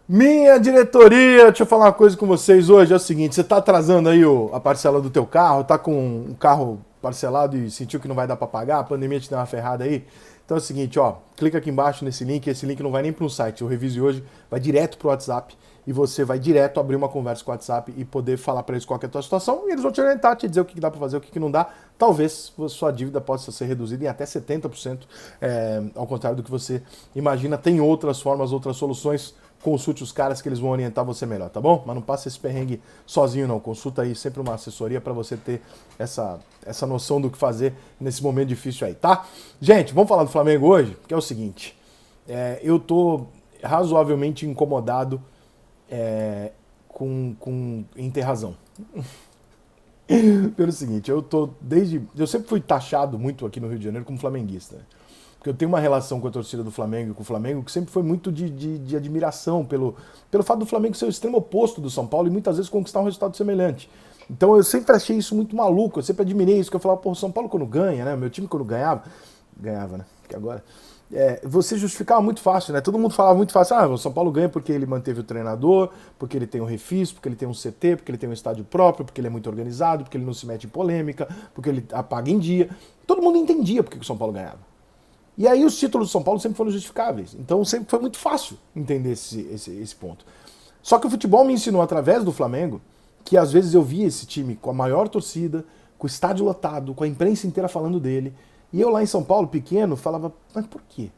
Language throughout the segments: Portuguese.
Minha diretoria, deixa eu falar uma coisa com vocês hoje, é o seguinte, você tá atrasando aí a parcela do teu carro, tá com um carro parcelado e sentiu que não vai dar para pagar, a pandemia te deu uma ferrada aí? Então é o seguinte, ó, clica aqui embaixo nesse link, esse link não vai nem para um site, eu reviso hoje, vai direto pro WhatsApp e você vai direto abrir uma conversa com o WhatsApp e poder falar para eles qual que é a tua situação e eles vão te orientar, te dizer o que dá para fazer, o que não dá. Talvez sua dívida possa ser reduzida em até 70%, ao contrário do que você imagina, tem outras formas, outras soluções. Consulte os caras que eles vão orientar você melhor, tá bom? Mas não passe esse perrengue sozinho, não. Consulta aí sempre uma assessoria para você ter essa noção do que fazer nesse momento difícil aí, tá? Gente, vamos falar do Flamengo hoje, que é o seguinte. Eu tô razoavelmente incomodado em ter razão. Pelo seguinte, eu sempre fui taxado muito aqui no Rio de Janeiro como flamenguista, né? Porque eu tenho uma relação com a torcida do Flamengo e com o Flamengo que sempre foi muito de admiração pelo fato do Flamengo ser o extremo oposto do São Paulo e muitas vezes conquistar um resultado semelhante. Então eu sempre achei isso muito maluco, eu sempre admirei isso, que eu falava, pô, o São Paulo quando ganha, né? Meu time quando ganhava, né? Porque agora. Você justificava muito fácil, né? Todo mundo falava muito fácil, o São Paulo ganha porque ele manteve o treinador, porque ele tem um refis, porque ele tem um CT, porque ele tem um estádio próprio, porque ele é muito organizado, porque ele não se mete em polêmica, porque ele apaga em dia. Todo mundo entendia porque o São Paulo ganhava. E aí os títulos do São Paulo sempre foram justificáveis. Então sempre foi muito fácil entender esse ponto. Só que o futebol me ensinou através do Flamengo que às vezes eu via esse time com a maior torcida, com o estádio lotado, com a imprensa inteira falando dele. E eu lá em São Paulo, pequeno, falava, mas por quê?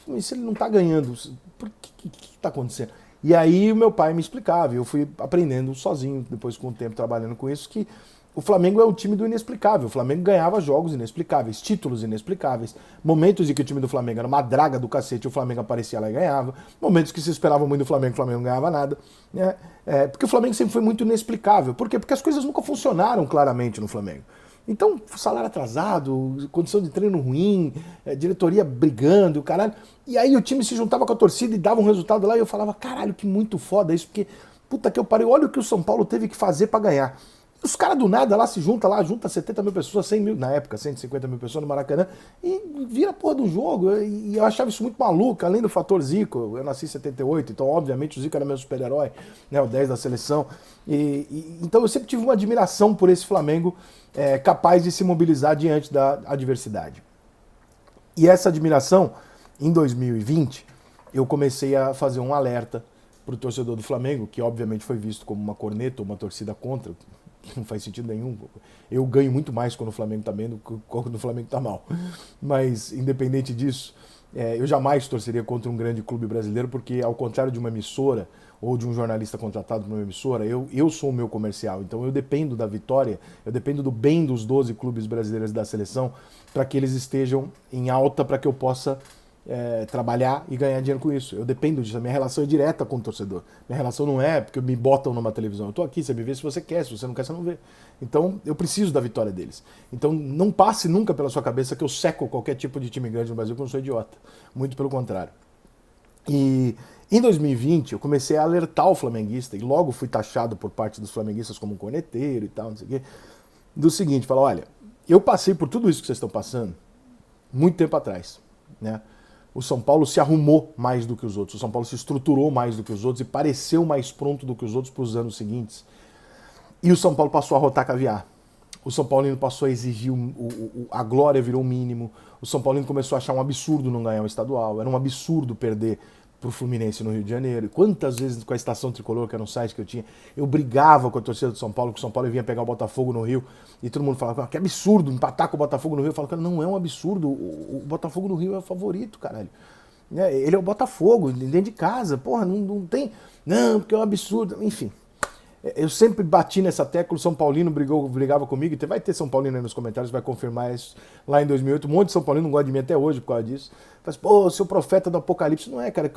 Mas se ele não tá ganhando, por que tá acontecendo? E aí o meu pai me explicava, e eu fui aprendendo sozinho, depois com o tempo trabalhando com isso, que o Flamengo é o time do inexplicável. O Flamengo ganhava jogos inexplicáveis, títulos inexplicáveis, momentos em que o time do Flamengo era uma draga do cacete, o Flamengo aparecia lá e ganhava, momentos que se esperava muito do Flamengo, o Flamengo não ganhava nada. Né? Porque o Flamengo sempre foi muito inexplicável. Por quê? Porque as coisas nunca funcionaram claramente no Flamengo. Então, salário atrasado, condição de treino ruim, diretoria brigando, o caralho. E aí o time se juntava com a torcida e dava um resultado lá e eu falava, caralho, que muito foda isso, porque puta que eu parei, olha o que o São Paulo teve que fazer pra ganhar. Os caras do nada lá se juntam lá, junta 70 mil pessoas, 100 mil, na época 150 mil pessoas no Maracanã, e vira a porra do jogo. E eu achava isso muito maluco, além do fator Zico. Eu nasci em 78, então obviamente o Zico era meu super-herói, né, o 10 da seleção. Então eu sempre tive uma admiração por esse Flamengo capaz de se mobilizar diante da adversidade. E essa admiração, em 2020, eu comecei a fazer um alerta para o torcedor do Flamengo, que obviamente foi visto como uma corneta ou uma torcida contra, que não faz sentido nenhum. Eu ganho muito mais quando o Flamengo está bem do que quando o Flamengo está mal. Mas, independente disso, eu jamais torceria contra um grande clube brasileiro, porque, ao contrário de uma emissora ou de um jornalista contratado por uma emissora, eu sou o meu comercial. Então eu dependo da vitória, eu dependo do bem dos 12 clubes brasileiros da seleção para que eles estejam em alta, para que eu possa trabalhar e ganhar dinheiro com isso. Eu dependo disso. A minha relação é direta com o torcedor. Minha relação não é porque me botam numa televisão. Eu tô aqui, você me vê se você quer, se você não quer, você não vê. Então eu preciso da vitória deles. Então não passe nunca pela sua cabeça que eu seco qualquer tipo de time grande no Brasil, porque eu não sou idiota. Muito pelo contrário. E em 2020 eu comecei a alertar o flamenguista, e logo fui taxado por parte dos flamenguistas como um corneteiro e tal, não sei o quê, do seguinte, falar, olha, eu passei por tudo isso que vocês estão passando muito tempo atrás, né? O São Paulo se arrumou mais do que os outros, o São Paulo se estruturou mais do que os outros e pareceu mais pronto do que os outros para os anos seguintes. E o São Paulo passou a rotar caviar. O São Paulino passou a exigir, a glória virou o mínimo. O São Paulino começou a achar um absurdo não ganhar um estadual, era um absurdo perder pro Fluminense no Rio de Janeiro. E quantas vezes com a Estação Tricolor, que era um site que eu tinha, eu brigava com a torcida do São Paulo, que o São Paulo vinha pegar o Botafogo no Rio, e todo mundo falava, que absurdo empatar com o Botafogo no Rio. Eu falava, não é um absurdo, o Botafogo no Rio é o favorito, caralho. Ele é o Botafogo, dentro de casa, porra, não tem... Não, porque é um absurdo, enfim. Eu sempre bati nessa tecla, o São Paulino brigava comigo, e vai ter São Paulino aí nos comentários, vai confirmar isso lá em 2008. Um monte de São Paulino não gosta de mim até hoje por causa disso. Mas, pô, seu profeta do apocalipse. Não é, cara,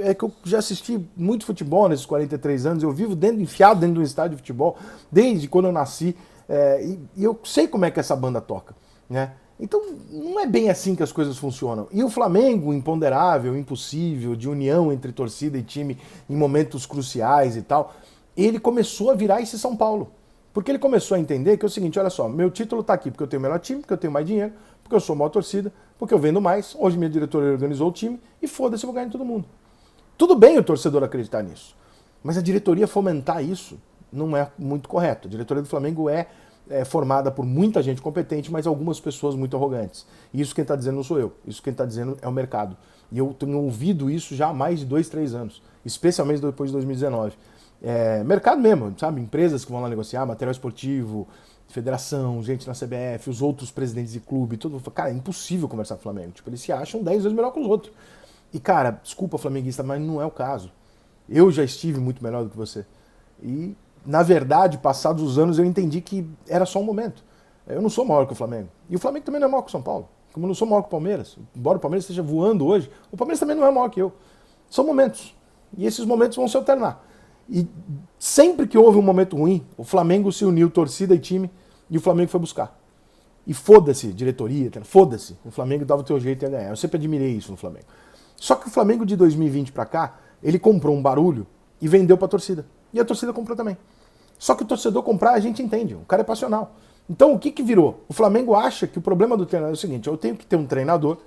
é que eu já assisti muito futebol nesses 43 anos, eu vivo enfiado dentro de um estádio de futebol, desde quando eu nasci, e eu sei como é que essa banda toca, né? Então, não é bem assim que as coisas funcionam. E o Flamengo, imponderável, impossível, de união entre torcida e time em momentos cruciais e tal, ele começou a virar esse São Paulo. Porque ele começou a entender que é o seguinte, olha só, meu título tá aqui porque eu tenho o melhor time, porque eu tenho mais dinheiro, porque eu sou maior torcida, porque eu vendo mais, hoje minha diretoria organizou o time, e foda-se, eu vou ganhar de todo mundo. Tudo bem o torcedor acreditar nisso, mas a diretoria fomentar isso não é muito correto. A diretoria do Flamengo é formada por muita gente competente, mas algumas pessoas muito arrogantes. E isso quem está dizendo não sou eu, isso quem está dizendo é o mercado. E eu tenho ouvido isso já há mais de 2, 3 anos, especialmente depois de 2019. Mercado mesmo, sabe? Empresas que vão lá negociar, material esportivo, federação, gente na CBF, os outros presidentes de clube, tudo. Cara, é impossível conversar com o Flamengo. Tipo, eles se acham 10 vezes melhor que os outros. E, cara, desculpa, flamenguista, mas não é o caso. Eu já estive muito melhor do que você. E, na verdade, passados os anos, eu entendi que era só um momento. Eu não sou maior que o Flamengo. E o Flamengo também não é maior que o São Paulo. Como eu não sou maior que o Palmeiras. Embora o Palmeiras esteja voando hoje, o Palmeiras também não é maior que eu. São momentos. E esses momentos vão se alternar. E sempre que houve um momento ruim, o Flamengo se uniu, torcida e time, e o Flamengo foi buscar. E foda-se, diretoria, foda-se. O Flamengo dava o teu jeito e ia ganhar. Eu sempre admirei isso no Flamengo. Só que o Flamengo de 2020 pra cá, ele comprou um barulho e vendeu pra torcida. E a torcida comprou também. Só que o torcedor comprar, a gente entende. O cara é passional. Então o que virou? O Flamengo acha que o problema do treinador é o seguinte: eu tenho que ter um treinador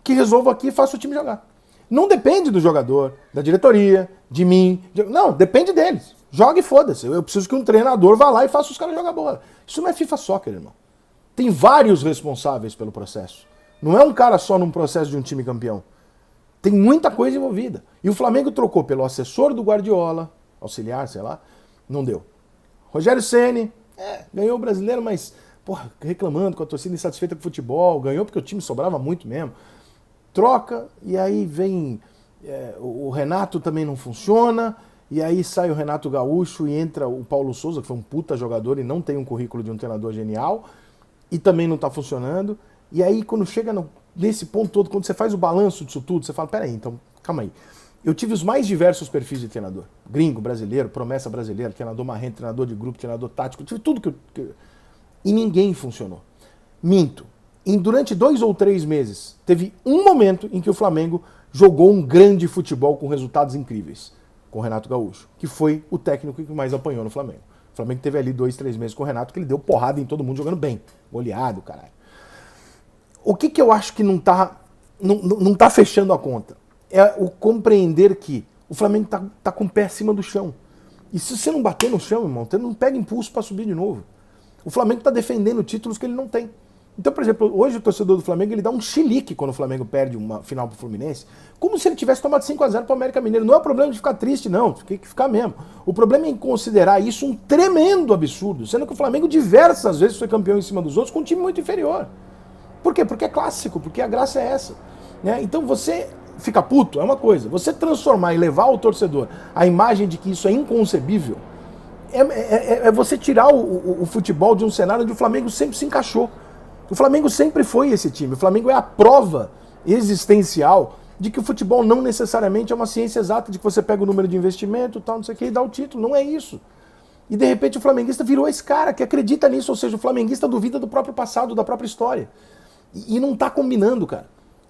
que resolva aqui e faça o time jogar. Não depende do jogador, da diretoria, de mim. Não, depende deles. Joga e foda-se. Eu preciso que um treinador vá lá e faça os caras jogar bola. Isso não é FIFA Soccer, irmão. Tem vários responsáveis pelo processo. Não é um cara só num processo de um time campeão. Tem muita coisa envolvida. E o Flamengo trocou pelo assessor do Guardiola, auxiliar, sei lá, não deu. Rogério Ceni, ganhou o brasileiro, mas porra, reclamando com a torcida insatisfeita com o futebol, ganhou porque o time sobrava muito mesmo. Troca, e aí vem o Renato também não funciona, e aí sai o Renato Gaúcho e entra o Paulo Souza, que foi um puta jogador e não tem um currículo de um treinador genial, e também não tá funcionando. E aí quando chega nesse ponto todo, quando você faz o balanço disso tudo, você fala, peraí, então, calma aí. Eu tive os mais diversos perfis de treinador. Gringo, brasileiro, promessa brasileira, treinador marrento, treinador de grupo, treinador tático, tive tudo que... E ninguém funcionou. Minto. Durante 2 ou 3 meses, teve um momento em que o Flamengo jogou um grande futebol com resultados incríveis, com o Renato Gaúcho, que foi o técnico que mais apanhou no Flamengo. O Flamengo teve ali 2, 3 meses com o Renato, que ele deu porrada em todo mundo jogando bem. Goleado, caralho. O que eu acho que não tá fechando a conta? É o compreender que o Flamengo tá com o pé acima do chão. E se você não bater no chão, irmão, você não pega impulso para subir de novo. O Flamengo tá defendendo títulos que ele não tem. Então, por exemplo, hoje o torcedor do Flamengo ele dá um chilique quando o Flamengo perde uma final pro Fluminense, como se ele tivesse tomado 5-0 pro América Mineiro. Não é o problema de ficar triste, não. Tem que ficar mesmo. O problema é em considerar isso um tremendo absurdo, sendo que o Flamengo diversas vezes foi campeão em cima dos outros com um time muito inferior. Por quê? Porque é clássico, porque a graça é essa. Né? Então você fica puto, é uma coisa. Você transformar e levar ao torcedor a imagem de que isso é inconcebível, é você tirar o futebol de um cenário onde o Flamengo sempre se encaixou. O Flamengo sempre foi esse time. O Flamengo é a prova existencial de que o futebol não necessariamente é uma ciência exata, de que você pega o número de investimento, tal, não sei o que, e dá o título. Não é isso. E de repente o flamenguista virou esse cara que acredita nisso, ou seja, o flamenguista duvida do próprio passado, da própria história. E não tá combinando, cara.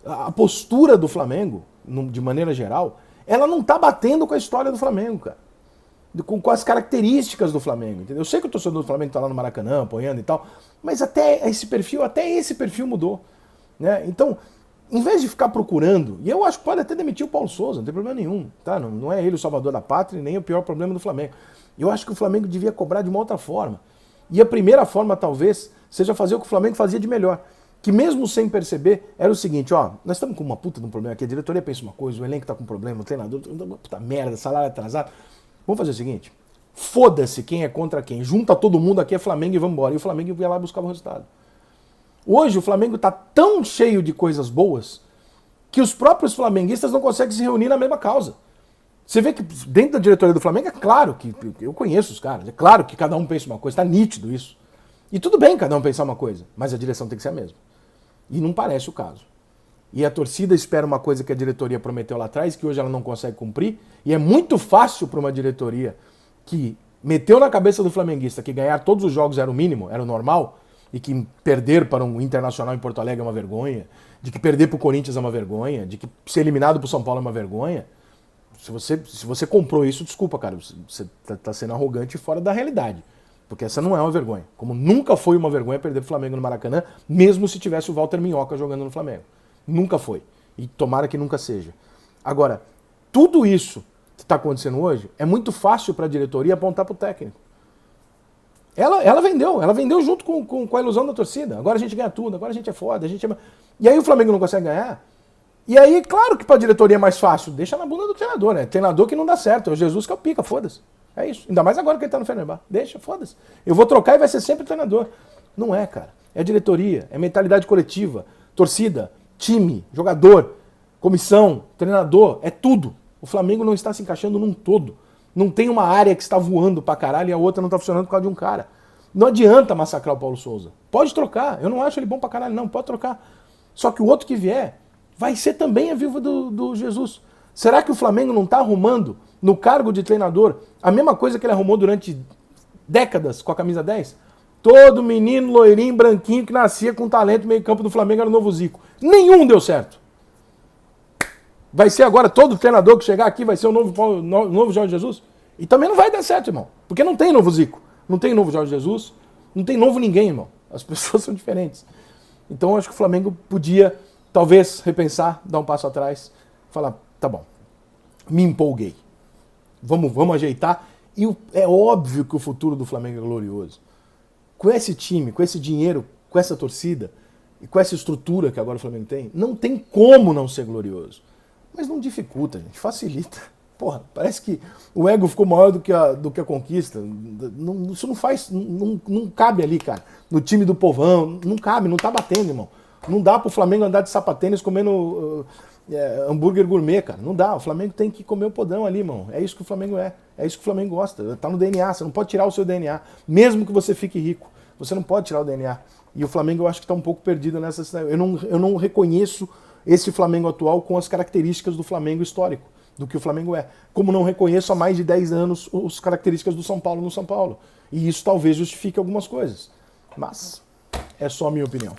A postura do Flamengo, de maneira geral, ela não tá batendo com a história do Flamengo, cara. Com as características do Flamengo, entendeu? Eu sei que o torcedor do Flamengo tá lá no Maracanã, apoiando e tal, mas até esse perfil mudou. Né? Então, em vez de ficar procurando, e eu acho que pode até demitir o Paulo Souza, não tem problema nenhum, tá? Não é ele o salvador da pátria, nem o pior problema do Flamengo. Eu acho que o Flamengo devia cobrar de uma outra forma. E a primeira forma, talvez, seja fazer o que o Flamengo fazia de melhor. Que mesmo sem perceber, era o seguinte, ó, nós estamos com uma puta de um problema aqui, a diretoria pensa uma coisa, o elenco tá com um problema, o treinador, puta merda, salário atrasado. Vamos fazer o seguinte, foda-se quem é contra quem, junta todo mundo aqui, é Flamengo e vamos embora. E o Flamengo ia lá buscar o resultado. Hoje o Flamengo tá tão cheio de coisas boas que os próprios flamenguistas não conseguem se reunir na mesma causa. Você vê que dentro da diretoria do Flamengo é claro que, eu conheço os caras, é claro que cada um pensa uma coisa, tá nítido isso. E tudo bem cada um pensar uma coisa, mas a direção tem que ser a mesma. E não parece o caso. E a torcida espera uma coisa que a diretoria prometeu lá atrás, que hoje ela não consegue cumprir, e é muito fácil para uma diretoria que meteu na cabeça do flamenguista que ganhar todos os jogos era o mínimo, era o normal, e que perder para um Internacional em Porto Alegre é uma vergonha, de que perder para o Corinthians é uma vergonha, de que ser eliminado para o São Paulo é uma vergonha. Se você comprou isso, desculpa, cara, você tá sendo arrogante e fora da realidade. Porque essa não é uma vergonha. Como nunca foi uma vergonha perder para o Flamengo no Maracanã, mesmo se tivesse o Walter Minhoca jogando no Flamengo. Nunca foi. E tomara que nunca seja. Agora, tudo isso que está acontecendo hoje é muito fácil para a diretoria apontar para o técnico. Ela vendeu junto com a ilusão da torcida. Agora a gente ganha tudo, agora a gente é foda, a gente é... E aí o Flamengo não consegue ganhar. E aí, claro que para a diretoria é mais fácil, deixa na bunda do treinador, né? Treinador que não dá certo, é o Jesus que é o pica, foda-se. É isso. Ainda mais agora que ele tá no Fenerbahçe. Deixa, foda-se. Eu vou trocar e vai ser sempre treinador. Não é, cara. É diretoria, é mentalidade coletiva, torcida, time, jogador, comissão, treinador, é tudo. O Flamengo não está se encaixando num todo. Não tem uma área que está voando pra caralho e a outra não tá funcionando por causa de um cara. Não adianta massacrar o Paulo Souza. Pode trocar. Eu não acho ele bom pra caralho, não. Pode trocar. Só que o outro que vier vai ser também a viúva do Jesus. Será que o Flamengo não tá arrumando no cargo de treinador a mesma coisa que ele arrumou durante décadas com a camisa 10? Todo menino loirinho, branquinho, que nascia com talento no meio campo do Flamengo era o novo Zico. Nenhum deu certo. Vai ser agora todo treinador que chegar aqui vai ser o novo Jorge Jesus? E também não vai dar certo, irmão. Porque não tem novo Zico, não tem novo Jorge Jesus, não tem novo ninguém, irmão. As pessoas são diferentes. Então eu acho que o Flamengo podia, talvez, repensar, dar um passo atrás, falar, tá bom, me empolguei. Vamos ajeitar. E é óbvio que o futuro do Flamengo é glorioso. Com esse time, com esse dinheiro, com essa torcida e com essa estrutura que agora o Flamengo tem, não tem como não ser glorioso. Mas não dificulta, gente, facilita. Porra, parece que o ego ficou maior do que a conquista. Isso não faz, não cabe ali, cara. No time do povão, não cabe, não tá batendo, irmão. Não dá pro Flamengo andar de sapatênis comendo hambúrguer gourmet, cara. Não dá, o Flamengo tem que comer o podrão ali, irmão. É isso que o Flamengo é. É isso que o Flamengo gosta. Tá no DNA, você não pode tirar o seu DNA. Mesmo que você fique rico, você não pode tirar o DNA. E o Flamengo eu acho que tá um pouco perdido nessa... Eu não reconheço esse Flamengo atual com as características do Flamengo histórico, do que o Flamengo é. Como não reconheço há mais de 10 anos as características do São Paulo no São Paulo. E isso talvez justifique algumas coisas. Mas é só a minha opinião.